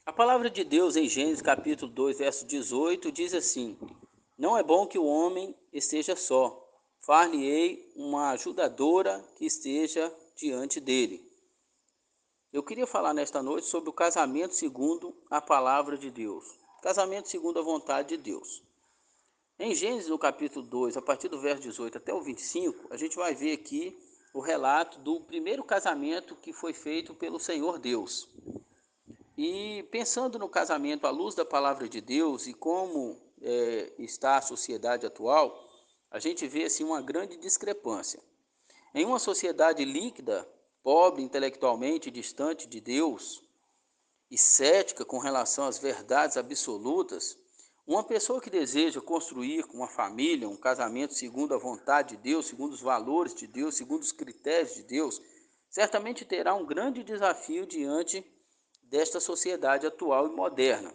A palavra de Deus em Gênesis capítulo 2, verso 18, diz assim: Não é bom que o homem esteja só, far-lhe-ei uma ajudadora que esteja diante dele. Eu queria falar nesta noite sobre o casamento segundo a palavra de Deus. Casamento segundo a vontade de Deus. Em Gênesis, no capítulo 2, a partir do verso 18 até o 25, a gente vai ver aqui o relato do primeiro casamento que foi feito pelo Senhor Deus. E pensando no casamento à luz da palavra de Deus e como está a sociedade atual, a gente vê assim uma grande discrepância. Em uma sociedade líquida, pobre intelectualmente, distante de Deus e cética com relação às verdades absolutas, uma pessoa que deseja construir uma família, um casamento segundo a vontade de Deus, segundo os valores de Deus, segundo os critérios de Deus, certamente terá um grande desafio diante desta sociedade atual e moderna.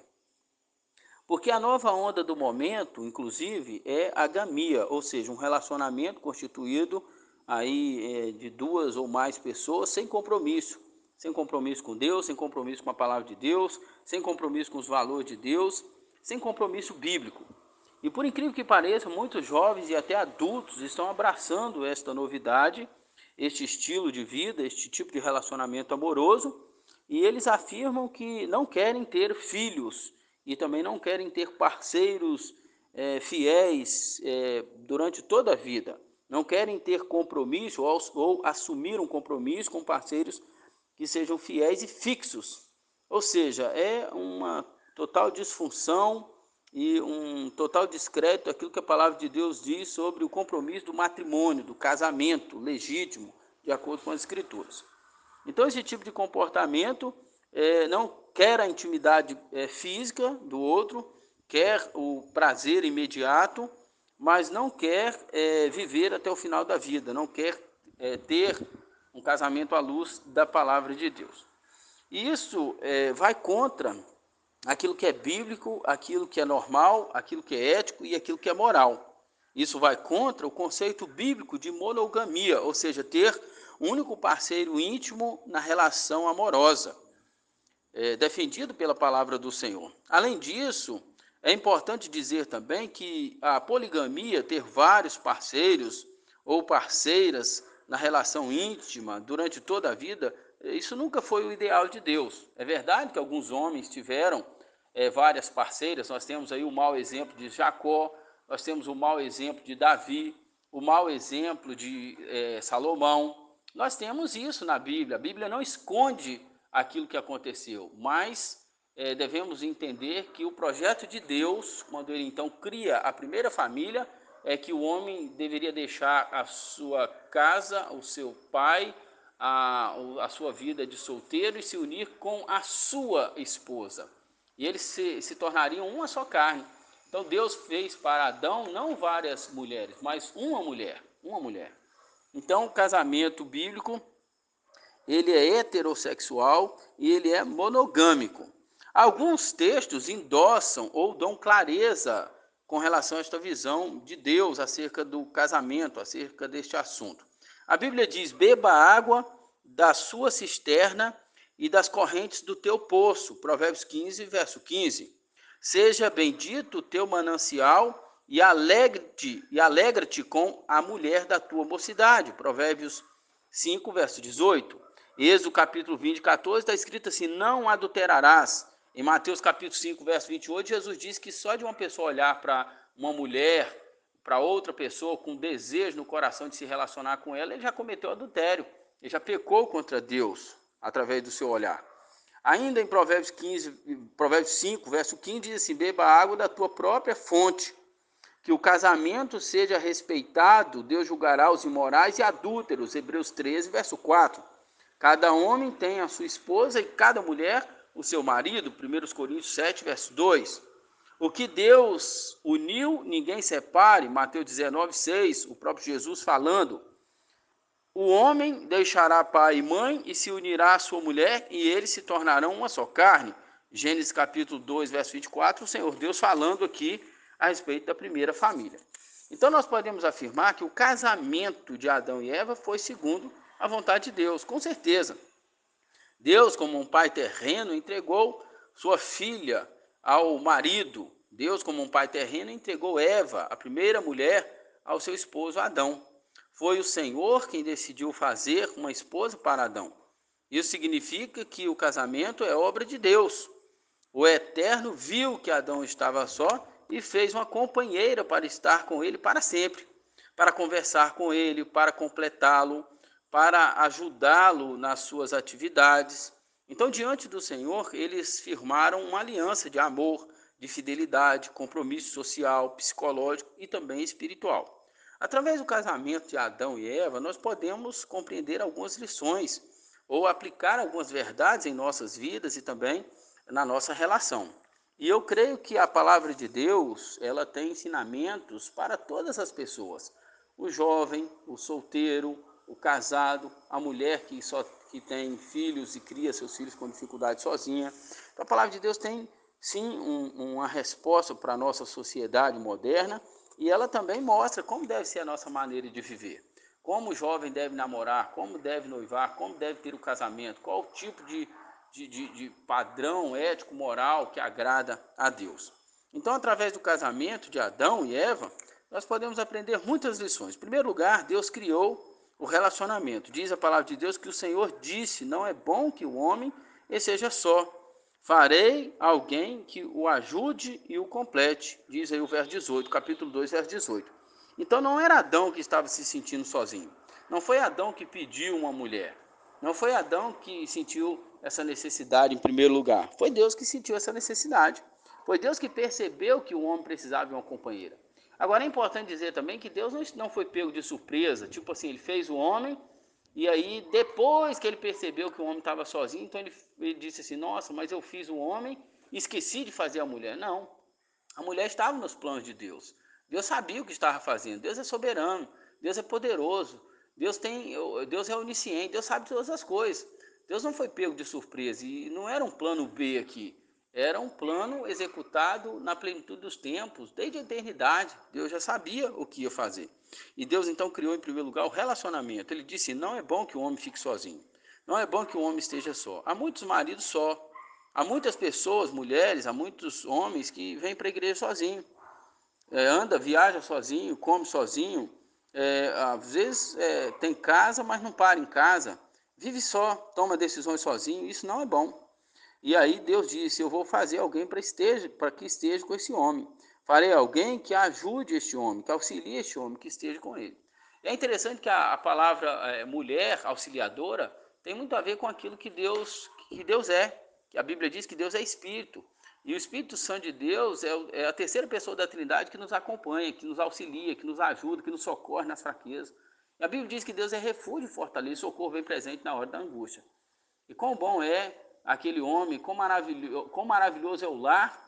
Porque a nova onda do momento, inclusive, é a gamia, ou seja, um relacionamento constituído aí de duas ou mais pessoas sem compromisso com Deus, sem compromisso com a palavra de Deus, sem compromisso com os valores de Deus, sem compromisso bíblico. E por incrível que pareça, muitos jovens e até adultos estão abraçando esta novidade, este estilo de vida, este tipo de relacionamento amoroso, e eles afirmam que não querem ter filhos e também não querem ter parceiros fiéis durante toda a vida. Não querem ter compromisso ou assumir um compromisso com parceiros que sejam fiéis e fixos. Ou seja, é uma total disfunção e um total descrédito daquilo que a palavra de Deus diz sobre o compromisso do matrimônio, do casamento legítimo, de acordo com as Escrituras. Então, esse tipo de comportamento não quer a intimidade física do outro, quer o prazer imediato, mas não quer viver até o final da vida, não quer ter um casamento à luz da palavra de Deus. E isso vai contra aquilo que é bíblico, aquilo que é normal, aquilo que é ético e aquilo que é moral. Isso vai contra o conceito bíblico de monogamia, ou seja, ter um único parceiro íntimo na relação amorosa, defendido pela palavra do Senhor. Além disso, é importante dizer também que a poligamia, ter vários parceiros ou parceiras na relação íntima durante toda a vida, isso nunca foi o ideal de Deus. É verdade que alguns homens tiveram várias parceiras, nós temos aí o mau exemplo de Jacó, nós temos o mau exemplo de Davi, o mau exemplo de Salomão. Nós temos isso na Bíblia. A Bíblia não esconde aquilo que aconteceu, mas devemos entender que o projeto de Deus, quando ele então cria a primeira família, é que o homem deveria deixar a sua casa, o seu pai, a sua vida de solteiro e se unir com a sua esposa. E eles se tornariam uma só carne. Então Deus fez para Adão não várias mulheres, mas uma mulher, uma mulher. Então o casamento bíblico, ele é heterossexual e ele é monogâmico. Alguns textos endossam ou dão clareza com relação a esta visão de Deus acerca do casamento, acerca deste assunto. A Bíblia diz: beba água da sua cisterna e das correntes do teu poço. Provérbios 15, verso 15. Seja bendito o teu manancial e alegra-te com a mulher da tua mocidade. Provérbios 5, verso 18. Êxodo capítulo 20, 14, está escrito assim: não adulterarás. Em Mateus capítulo 5, verso 28, Jesus diz que só de uma pessoa olhar para uma mulher, para outra pessoa, com desejo no coração de se relacionar com ela, ele já cometeu adultério, ele já pecou contra Deus, através do seu olhar. Ainda em Provérbios 5, verso 15, diz assim: beba água da tua própria fonte, que o casamento seja respeitado, Deus julgará os imorais e adúlteros. Hebreus 13, verso 4. Cada homem tem a sua esposa e cada mulher o seu marido. 1 Coríntios 7, verso 2. O que Deus uniu, ninguém separe. Mateus 19, 6. O próprio Jesus falando. O homem deixará pai e mãe e se unirá à sua mulher e eles se tornarão uma só carne. Gênesis capítulo 2, verso 24. O Senhor Deus falando aqui a respeito da primeira família. Então nós podemos afirmar que o casamento de Adão e Eva foi segundo a vontade de Deus, com certeza. Deus, como um pai terreno, entregou sua filha ao marido. Deus, como um pai terreno, entregou Eva, a primeira mulher, ao seu esposo Adão. Foi o Senhor quem decidiu fazer uma esposa para Adão. Isso significa que o casamento é obra de Deus. O Eterno viu que Adão estava só e fez uma companheira para estar com ele para sempre, para conversar com ele, para completá-lo, para ajudá-lo nas suas atividades. Então, diante do Senhor, eles firmaram uma aliança de amor, de fidelidade, compromisso social, psicológico e também espiritual. Através do casamento de Adão e Eva, nós podemos compreender algumas lições ou aplicar algumas verdades em nossas vidas e também na nossa relação. E eu creio que a palavra de Deus, ela tem ensinamentos para todas as pessoas. O jovem, o solteiro, o casado, a mulher que tem filhos e cria seus filhos com dificuldade sozinha. Então, a palavra de Deus tem sim uma resposta para a nossa sociedade moderna, e ela também mostra como deve ser a nossa maneira de viver. Como o jovem deve namorar, como deve noivar, como deve ter o casamento, qual o tipo de padrão ético, moral que agrada a Deus. Então, através do casamento de Adão e Eva, nós podemos aprender muitas lições. Em primeiro lugar, Deus criou o relacionamento. Diz a palavra de Deus que o Senhor disse: não é bom que o homem seja só. Farei alguém que o ajude e o complete. Diz aí o verso 18, capítulo 2, verso 18. Então não era Adão que estava se sentindo sozinho. Não foi Adão que pediu uma mulher. Não foi Adão que sentiu essa necessidade em primeiro lugar. Foi Deus que sentiu essa necessidade. Foi Deus que percebeu que o homem precisava de uma companheira. Agora é importante dizer também que Deus não foi pego de surpresa. Tipo assim, ele fez o homem e aí depois que ele percebeu que o homem estava sozinho, então ele disse assim, nossa, mas eu fiz o homem e esqueci de fazer a mulher. Não, a mulher estava nos planos de Deus. Deus sabia o que estava fazendo. Deus é soberano, Deus é poderoso, Deus é onisciente, Deus sabe todas as coisas. Deus não foi pego de surpresa e não era um plano B aqui. Era um plano executado na plenitude dos tempos, desde a eternidade. Deus já sabia o que ia fazer. E Deus então criou em primeiro lugar o relacionamento. Ele disse, não é bom que o homem fique sozinho. Não é bom que o homem esteja só. Há muitos maridos só. Há muitas pessoas, mulheres, há muitos homens que vêm para a igreja sozinho. Anda, viaja sozinho, come sozinho. Às vezes tem casa, mas não para em casa. Vive só, toma decisões sozinho. Isso não é bom. E aí Deus disse, eu vou fazer alguém para que esteja com esse homem. Farei alguém que ajude este homem, que auxilie este homem, que esteja com ele. É interessante que a palavra mulher auxiliadora tem muito a ver com aquilo que Deus é. Que a Bíblia diz que Deus é Espírito. E o Espírito Santo de Deus é a terceira pessoa da Trindade que nos acompanha, que nos auxilia, que nos ajuda, que nos socorre nas fraquezas. E a Bíblia diz que Deus é refúgio e fortaleza, socorro bem presente na hora da angústia. E quão bom é aquele homem, quão maravilhoso é o lar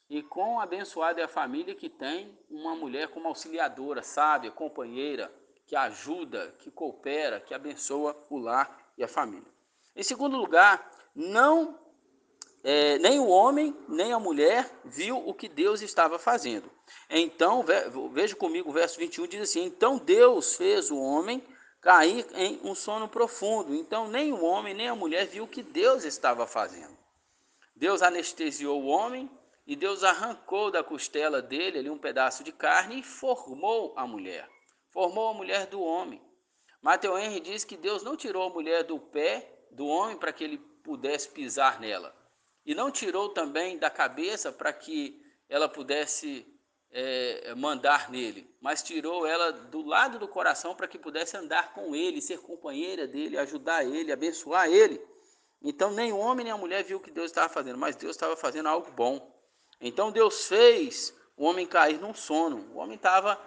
e quão abençoada é a família que tem uma mulher como auxiliadora, sábia, companheira, que ajuda, que coopera, que abençoa o lar e a família. Em segundo lugar, nem o homem, nem a mulher viu o que Deus estava fazendo. Então, veja comigo o verso 21, diz assim, então Deus fez o homem cair em um sono profundo. Então, nem o homem, nem a mulher viu o que Deus estava fazendo. Deus anestesiou o homem e Deus arrancou da costela dele ali um pedaço de carne e formou a mulher. Formou a mulher do homem. Matthew Henry diz que Deus não tirou a mulher do pé do homem para que ele pudesse pisar nela. E não tirou também da cabeça para que ela pudesse mandar nele, mas tirou ela do lado do coração para que pudesse andar com ele, ser companheira dele, ajudar ele, abençoar ele. Então nem o homem nem a mulher viu o que Deus estava fazendo, mas Deus estava fazendo algo bom. Então Deus fez o homem cair num sono. O homem estava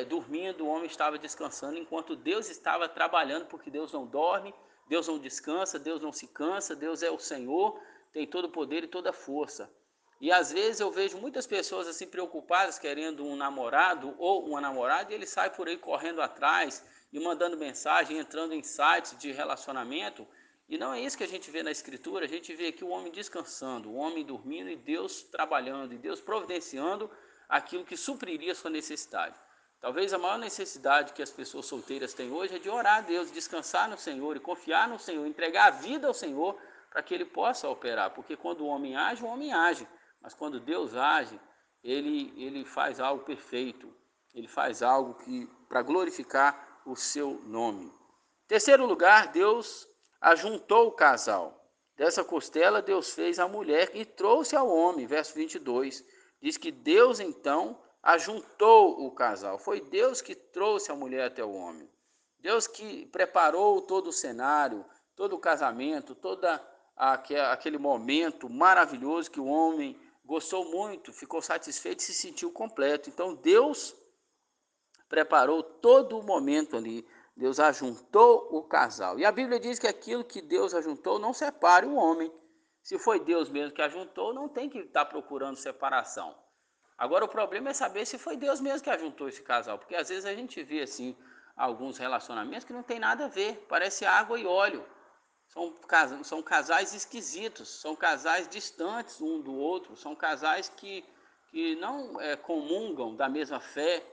dormindo, o homem estava descansando, enquanto Deus estava trabalhando, porque Deus não dorme, Deus não descansa, Deus não se cansa, Deus é o Senhor, tem todo o poder e toda a força. E às vezes eu vejo muitas pessoas assim preocupadas, querendo um namorado ou uma namorada, e ele sai por aí correndo atrás e mandando mensagem, entrando em sites de relacionamento. E não é isso que a gente vê na Escritura. A gente vê aqui o homem descansando, o homem dormindo e Deus trabalhando, e Deus providenciando aquilo que supriria a sua necessidade. Talvez a maior necessidade que as pessoas solteiras têm hoje é de orar a Deus, descansar no Senhor e confiar no Senhor, entregar a vida ao Senhor, para que ele possa operar, porque quando o homem age, mas quando Deus age, ele faz algo perfeito, ele faz algo que para glorificar o seu nome. Terceiro lugar, Deus ajuntou o casal. Dessa costela, Deus fez a mulher e trouxe ao homem. Verso 22, diz que Deus, então, ajuntou o casal. Foi Deus que trouxe a mulher até o homem. Deus que preparou todo o cenário, todo o casamento, aquele momento maravilhoso que o homem gostou muito, ficou satisfeito e se sentiu completo. Então, Deus preparou todo o momento ali. Deus ajuntou o casal. E a Bíblia diz que aquilo que Deus ajuntou não separe o homem. Se foi Deus mesmo que ajuntou, não tem que estar procurando separação. Agora o problema é saber se foi Deus mesmo que ajuntou esse casal, porque às vezes a gente vê assim alguns relacionamentos que não tem nada a ver, parece água e óleo. São casais esquisitos, são casais distantes um do outro, são casais que não comungam da mesma fé,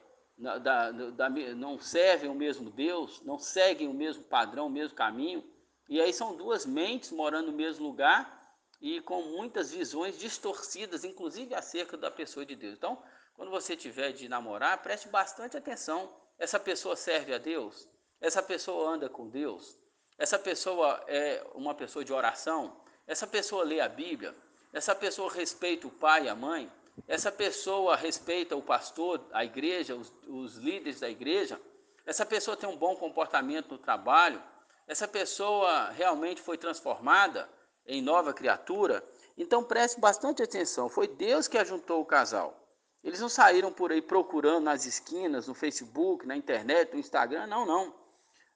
não servem o mesmo Deus, não seguem o mesmo padrão, o mesmo caminho. E aí são duas mentes morando no mesmo lugar e com muitas visões distorcidas, inclusive acerca da pessoa de Deus. Então, quando você tiver de namorar, preste bastante atenção. Essa pessoa serve a Deus? Essa pessoa anda com Deus? Essa pessoa é uma pessoa de oração? Essa pessoa lê a Bíblia? Essa pessoa respeita o pai e a mãe? Essa pessoa respeita o pastor, a igreja, os líderes da igreja? Essa pessoa tem um bom comportamento no trabalho? Essa pessoa realmente foi transformada em nova criatura? Então preste bastante atenção, foi Deus que ajuntou o casal. Eles não saíram por aí procurando nas esquinas, no Facebook, na internet, no Instagram, não.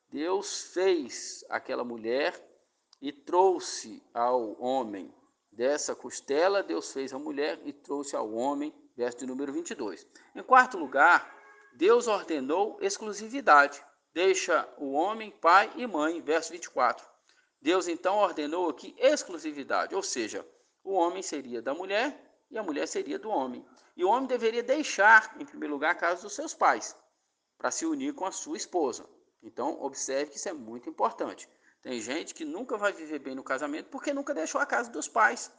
Deus fez aquela mulher e trouxe ao homem. Dessa costela, Deus fez a mulher e trouxe ao homem, verso de número 22. Em quarto lugar, Deus ordenou exclusividade. Deixa o homem, pai e mãe, verso 24. Deus então ordenou aqui exclusividade, ou seja, o homem seria da mulher e a mulher seria do homem. E o homem deveria deixar, em primeiro lugar, a casa dos seus pais, para se unir com a sua esposa. Então, observe que isso é muito importante. Tem gente que nunca vai viver bem no casamento porque nunca deixou a casa dos pais,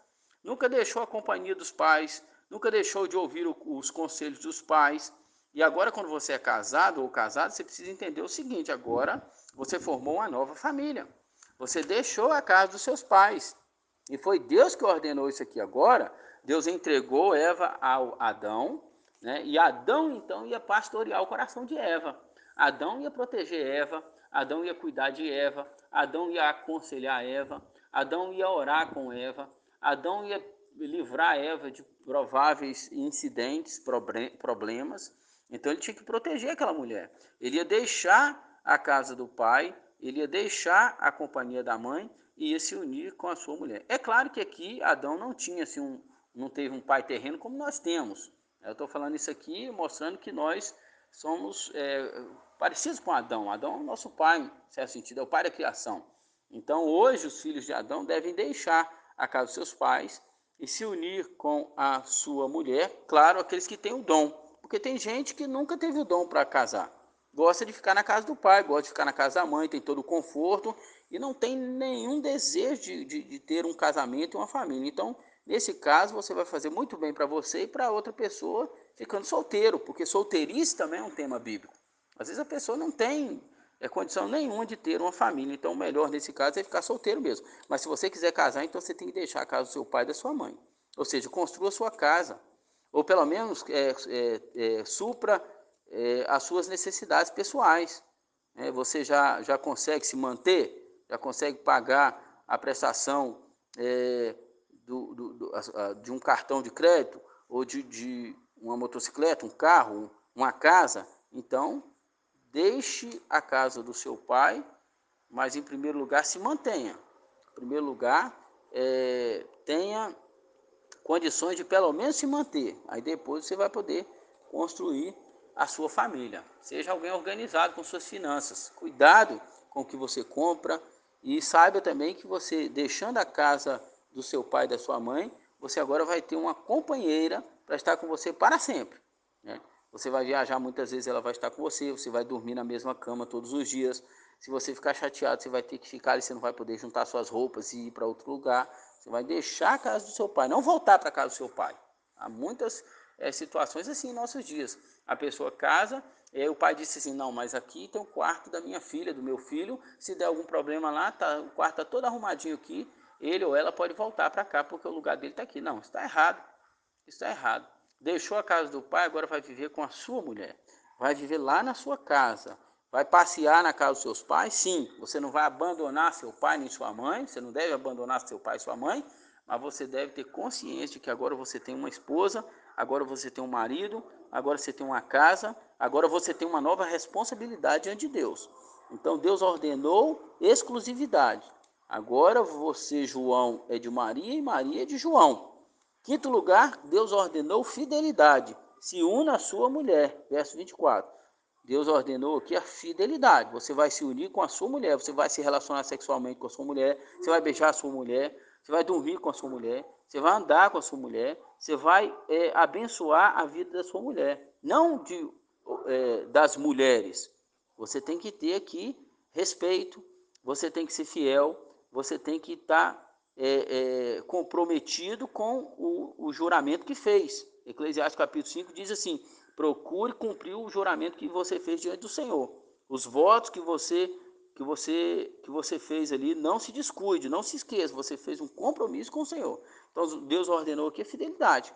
nunca deixou a companhia dos pais, nunca deixou de ouvir os conselhos dos pais. E agora, quando você é casado ou casado, você precisa entender o seguinte: agora você formou uma nova família. Você deixou a casa dos seus pais. E foi Deus que ordenou isso aqui agora. Deus entregou Eva ao Adão, né? E Adão então ia pastorear o coração de Eva. Adão ia proteger Eva, Adão ia cuidar de Eva, Adão ia aconselhar Eva, Adão ia orar com Eva, Adão ia livrar Eva de prováveis incidentes, problemas. Então ele tinha que proteger aquela mulher. Ele ia deixar a casa do pai, ele ia deixar a companhia da mãe e ia se unir com a sua mulher. É claro que aqui Adão não tinha assim, não teve um pai terreno como nós temos. Eu estou falando isso aqui mostrando que nós somos parecidos com Adão. Adão é o nosso pai, em certo sentido, é o pai da criação. Então hoje os filhos de Adão devem deixar a casa dos seus pais e se unir com a sua mulher, claro, aqueles que têm o dom, porque tem gente que nunca teve o dom para casar. Gosta de ficar na casa do pai, gosta de ficar na casa da mãe, tem todo o conforto e não tem nenhum desejo de ter um casamento e uma família. Então, nesse caso, você vai fazer muito bem para você e para outra pessoa ficando solteiro, porque solteirice também é um tema bíblico. Às vezes a pessoa não tem condição nenhuma de ter uma família, então o melhor nesse caso é ficar solteiro mesmo. Mas se você quiser casar, então você tem que deixar a casa do seu pai e da sua mãe. Ou seja, construa a sua casa, ou pelo menos supra as suas necessidades pessoais. Você já consegue se manter, já consegue pagar a prestação de um cartão de crédito, ou de uma motocicleta, um carro, uma casa. Então, deixe a casa do seu pai, mas em primeiro lugar se mantenha. Em primeiro lugar, tenha condições de pelo menos se manter. Aí depois você vai poder construir a sua família. Seja alguém organizado com suas finanças. Cuidado com o que você compra e saiba também que você, deixando a casa do seu pai e da sua mãe, você agora vai ter uma companheira para estar com você para sempre, né? Você vai viajar muitas vezes, ela vai estar com você, você vai dormir na mesma cama todos os dias. Se você ficar chateado, você vai ter que ficar ali, você não vai poder juntar suas roupas e ir para outro lugar. Você vai deixar a casa do seu pai, não voltar para a casa do seu pai. Há muitas situações assim em nossos dias. A pessoa casa, e aí o pai disse assim, não, mas aqui tem o quarto da minha filha, do meu filho, se der algum problema lá, tá, o quarto está todo arrumadinho aqui, ele ou ela pode voltar para cá, porque o lugar dele está aqui. Não, está errado, está errado. Deixou a casa do pai, agora vai viver com a sua mulher, vai viver lá na sua casa, vai passear na casa dos seus pais, sim, você não vai abandonar seu pai nem sua mãe, você não deve abandonar seu pai e sua mãe, mas você deve ter consciência de que agora você tem uma esposa, agora você tem um marido, agora você tem uma casa, agora você tem uma nova responsabilidade diante de Deus. Então Deus ordenou exclusividade. Agora você, João, é de Maria e Maria é de João. Quinto lugar, Deus ordenou fidelidade. Se una a sua mulher. Verso 24. Deus ordenou aqui a fidelidade. Você vai se unir com a sua mulher, você vai se relacionar sexualmente com a sua mulher, você vai beijar a sua mulher, você vai dormir com a sua mulher, você vai andar com a sua mulher, você vai abençoar a vida da sua mulher. Não das mulheres. Você tem que ter aqui respeito, você tem que ser fiel, você tem que estar comprometido com o juramento que fez. Eclesiastes capítulo 5 diz assim, procure cumprir o juramento que você fez diante do Senhor. Os votos que você fez ali, não se descuide, não se esqueça, você fez um compromisso com o Senhor. Então Deus ordenou aqui a fidelidade.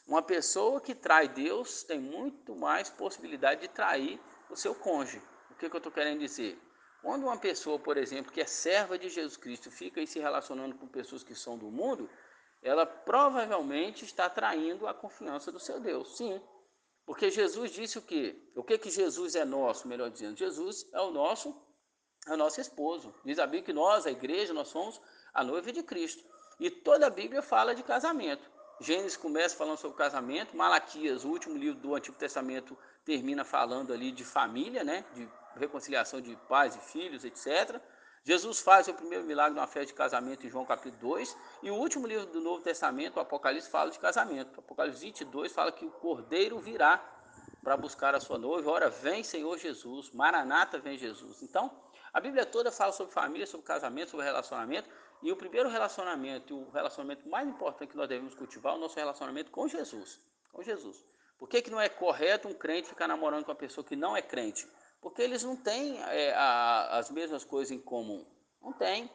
Uma pessoa que trai Deus tem muito mais possibilidade de trair o seu cônjuge. O que eu estou querendo dizer? Quando uma pessoa, por exemplo, que é serva de Jesus Cristo, fica aí se relacionando com pessoas que são do mundo, ela provavelmente está traindo a confiança do seu Deus. Sim, porque Jesus disse o quê? O que Jesus é nosso, melhor dizendo? Jesus é o nosso esposo. Diz a Bíblia que nós, a igreja, nós somos a noiva de Cristo. E toda a Bíblia fala de casamento. Gênesis começa falando sobre casamento, Malaquias, o último livro do Antigo Testamento, termina falando ali de família, né? De reconciliação de pais e filhos, etc. Jesus faz o primeiro milagre numa festa de casamento em João capítulo 2, e o último livro do Novo Testamento, o Apocalipse, fala de casamento. O Apocalipse 22 fala que o Cordeiro virá para buscar a sua noiva. Ora, vem Senhor Jesus, Maranata, vem Jesus. Então, a Bíblia toda fala sobre família, sobre casamento, sobre relacionamento, e o primeiro relacionamento, e o relacionamento mais importante que nós devemos cultivar é o nosso relacionamento com Jesus. Com Jesus. Por que não é correto um crente ficar namorando com uma pessoa que não é crente? Porque eles não têm as mesmas coisas em comum. Não tem.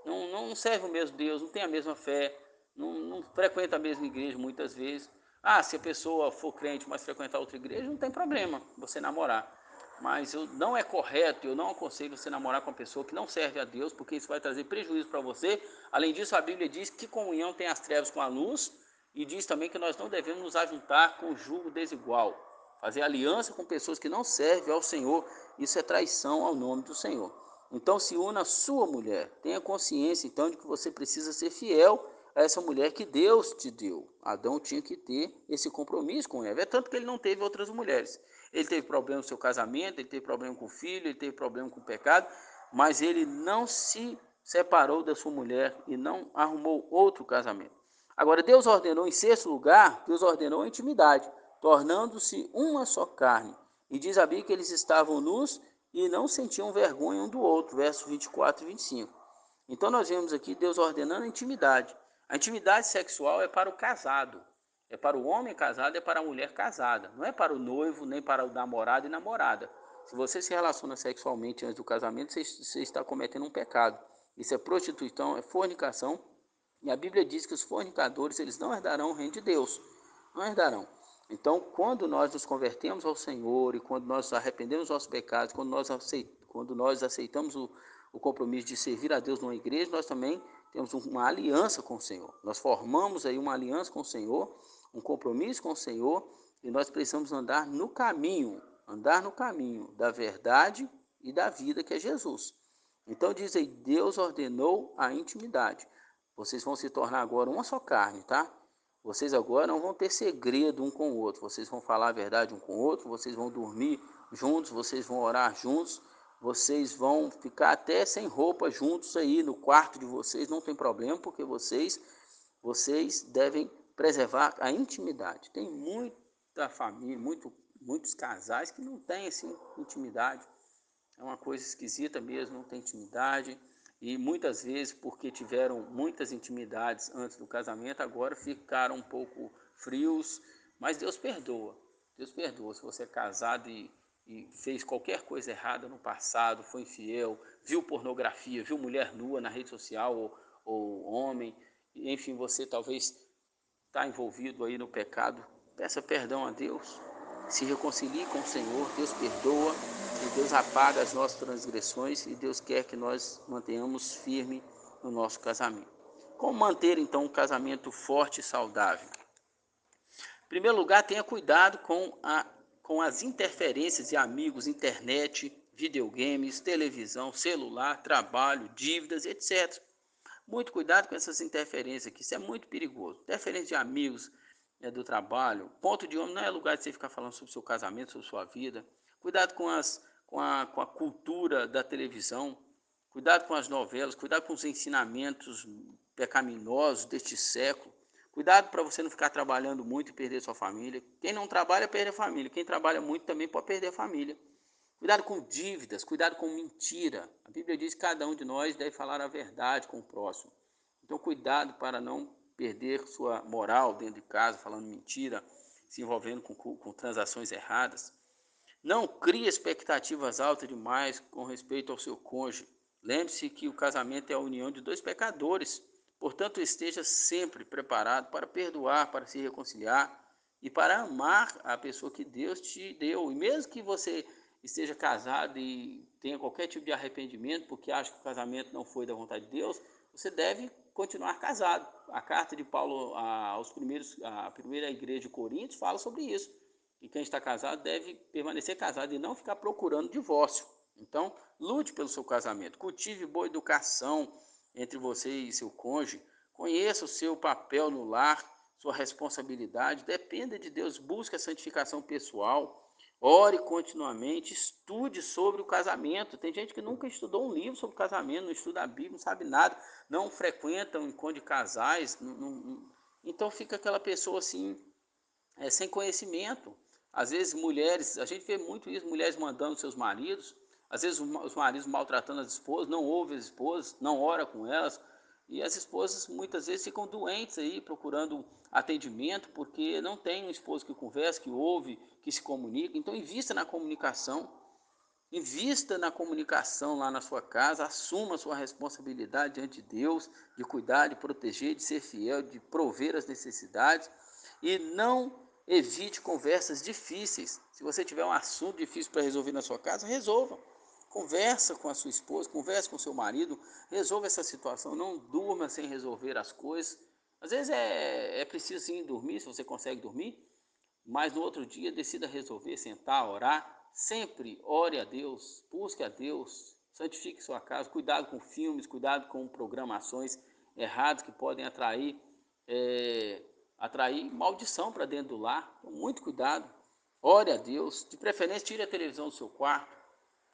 Não serve o mesmo Deus, não tem a mesma fé, não frequenta a mesma igreja muitas vezes. Ah, se a pessoa for crente, mas frequentar outra igreja, não tem problema você namorar. Mas não é correto, eu não aconselho você namorar com uma pessoa que não serve a Deus, porque isso vai trazer prejuízo para você. Além disso, a Bíblia diz que comunhão tem as trevas com a luz, e diz também que nós não devemos nos ajuntar com julgo desigual. Fazer aliança com pessoas que não servem ao Senhor, isso é traição ao nome do Senhor. Então se una a sua mulher, tenha consciência então de que você precisa ser fiel a essa mulher que Deus te deu. Adão tinha que ter esse compromisso com Eva, é tanto que ele não teve outras mulheres. Ele teve problema no seu casamento, ele teve problema com o filho, ele teve problema com o pecado, mas ele não se separou da sua mulher e não arrumou outro casamento. Agora, Deus ordenou, em sexto lugar, Deus ordenou a intimidade, tornando-se uma só carne. E diz a Bíblia que eles estavam nus e não sentiam vergonha um do outro, versos 24 e 25. Então nós vemos aqui Deus ordenando a intimidade. A intimidade sexual é para o casado, é para o homem casado, é para a mulher casada. Não é para o noivo, nem para o namorado e namorada. Se você se relaciona sexualmente antes do casamento, você está cometendo um pecado. Isso é prostituição, é fornicação. E a Bíblia diz que os fornicadores, eles não herdarão o reino de Deus. Não herdarão. Então, quando nós nos convertemos ao Senhor e quando nós arrependemos dos nossos pecados, quando nós aceitamos o compromisso de servir a Deus numa igreja, nós também temos uma aliança com o Senhor. Nós formamos aí uma aliança com o Senhor, um compromisso com o Senhor, e nós precisamos andar no caminho da verdade e da vida, que é Jesus. Então diz aí, Deus ordenou a intimidade. Vocês vão se tornar agora uma só carne, tá? Vocês agora não vão ter segredo um com o outro, vocês vão falar a verdade um com o outro, vocês vão dormir juntos, vocês vão orar juntos, vocês vão ficar até sem roupa juntos aí no quarto de vocês, não tem problema, porque vocês devem preservar a intimidade. Tem muita família, muitos casais que não têm assim intimidade. É uma coisa esquisita mesmo, não tem intimidade. E muitas vezes, porque tiveram muitas intimidades antes do casamento, agora ficaram um pouco frios. Mas Deus perdoa. Deus perdoa. Se você é casado e fez qualquer coisa errada no passado, foi infiel, viu pornografia, viu mulher nua na rede social ou homem, enfim, você talvez está envolvido aí no pecado, peça perdão a Deus, se reconcilie com o Senhor, Deus perdoa e Deus apaga as nossas transgressões e Deus quer que nós mantenhamos firme no nosso casamento. Como manter então um casamento forte e saudável? Em primeiro lugar, tenha cuidado com as interferências de amigos, internet, videogames, televisão, celular, trabalho, dívidas, etc. Muito cuidado com essas interferências aqui, isso é muito perigoso. Interferência de amigos, do trabalho, ponto de homem não é lugar de você ficar falando sobre o seu casamento, sobre sua vida. Cuidado com a cultura da televisão, cuidado com as novelas, cuidado com os ensinamentos pecaminosos deste século. Cuidado para você não ficar trabalhando muito e perder sua família. Quem não trabalha, perde a família. Quem trabalha muito também pode perder a família. Cuidado com dívidas, cuidado com mentira. A Bíblia diz que cada um de nós deve falar a verdade com o próximo. Então, cuidado para não perder sua moral dentro de casa, falando mentira, se envolvendo com transações erradas. Não crie expectativas altas demais com respeito ao seu cônjuge. Lembre-se que o casamento é a união de dois pecadores. Portanto, esteja sempre preparado para perdoar, para se reconciliar e para amar a pessoa que Deus te deu. E mesmo que você esteja casado e tenha qualquer tipo de arrependimento, porque acha que o casamento não foi da vontade de Deus, você deve continuar casado. A carta de Paulo à primeira igreja de Coríntios fala sobre isso. E quem está casado deve permanecer casado e não ficar procurando divórcio. Então, lute pelo seu casamento, cultive boa educação entre você e seu cônjuge, conheça o seu papel no lar, sua responsabilidade, dependa de Deus, busque a santificação pessoal, ore continuamente, estude sobre o casamento. Tem gente que nunca estudou um livro sobre casamento, não estuda a Bíblia, não sabe nada, não frequenta um encontro de casais, então fica aquela pessoa assim, sem conhecimento. Às vezes mulheres, a gente vê muito isso, mulheres mandando seus maridos, às vezes os maridos maltratando as esposas, não ouvem as esposas, não ora com elas, e as esposas muitas vezes ficam doentes aí, procurando atendimento, porque não tem um esposo que conversa, que ouve, que se comunica. Então invista na comunicação lá na sua casa, assuma a sua responsabilidade diante de Deus, de cuidar, de proteger, de ser fiel, de prover as necessidades e não evite conversas difíceis. Se você tiver um assunto difícil para resolver na sua casa, resolva. Conversa com a sua esposa, conversa com o seu marido, resolva essa situação, não durma sem resolver as coisas. Às vezes é preciso sim dormir, se você consegue dormir, mas no outro dia decida resolver, sentar, orar. Sempre ore a Deus, busque a Deus, santifique sua casa, cuidado com filmes, cuidado com programações erradas que podem atrair maldição para dentro do lar. Então, muito cuidado, ore a Deus, de preferência tire a televisão do seu quarto.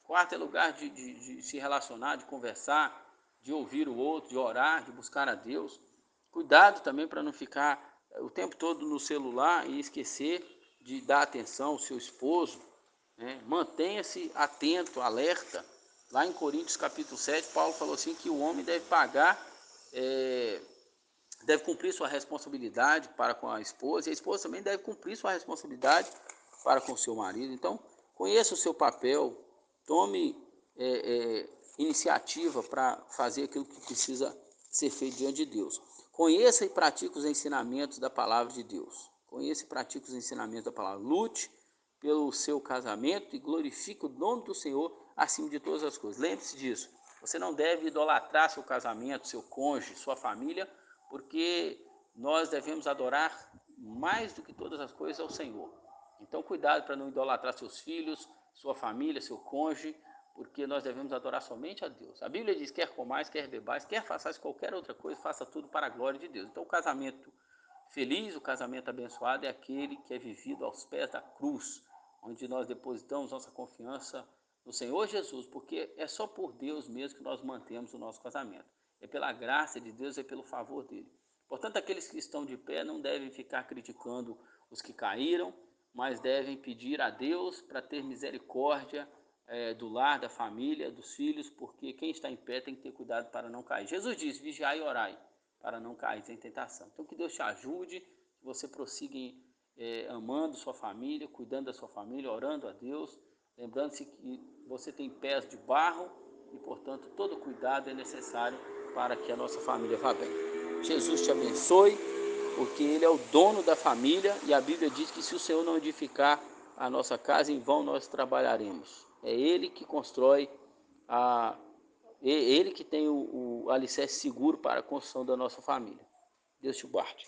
Quarto é lugar de se relacionar, de conversar, de ouvir o outro, de orar, de buscar a Deus. Cuidado também para não ficar o tempo todo no celular e esquecer de dar atenção ao seu esposo, né? Mantenha-se atento, alerta. Lá em Coríntios capítulo 7, Paulo falou assim que o homem deve pagar, deve cumprir sua responsabilidade para com a esposa, e a esposa também deve cumprir sua responsabilidade para com o seu marido. Então, conheça o seu papel, tome iniciativa para fazer aquilo que precisa ser feito diante de Deus. Conheça e pratique os ensinamentos da palavra de Deus. Conheça e pratique os ensinamentos da palavra. Lute pelo seu casamento e glorifique o nome do Senhor acima de todas as coisas. Lembre-se disso. Você não deve idolatrar seu casamento, seu cônjuge, sua família, porque nós devemos adorar mais do que todas as coisas ao Senhor. Então, cuidado para não idolatrar seus filhos, sua família, seu cônjuge, porque nós devemos adorar somente a Deus. A Bíblia diz: quer comais, quer bebais, quer façais qualquer outra coisa, faça tudo para a glória de Deus. Então, o casamento feliz, o casamento abençoado é aquele que é vivido aos pés da cruz, onde nós depositamos nossa confiança no Senhor Jesus, porque é só por Deus mesmo que nós mantemos o nosso casamento. É pela graça de Deus, é pelo favor dele. Portanto, aqueles que estão de pé não devem ficar criticando os que caíram, mas devem pedir a Deus para ter misericórdia do lar, da família, dos filhos, porque quem está em pé tem que ter cuidado para não cair. Jesus disse, vigiai e orai, para não cair em tentação. Então que Deus te ajude, que você prossiga amando sua família, cuidando da sua família, orando a Deus, lembrando-se que você tem pés de barro e, portanto, todo cuidado é necessário para que a nossa família vá bem. Jesus te abençoe, porque Ele é o dono da família e a Bíblia diz que se o Senhor não edificar a nossa casa, em vão nós trabalharemos. É Ele que constrói, Ele que tem o alicerce seguro para a construção da nossa família. Deus te guarde.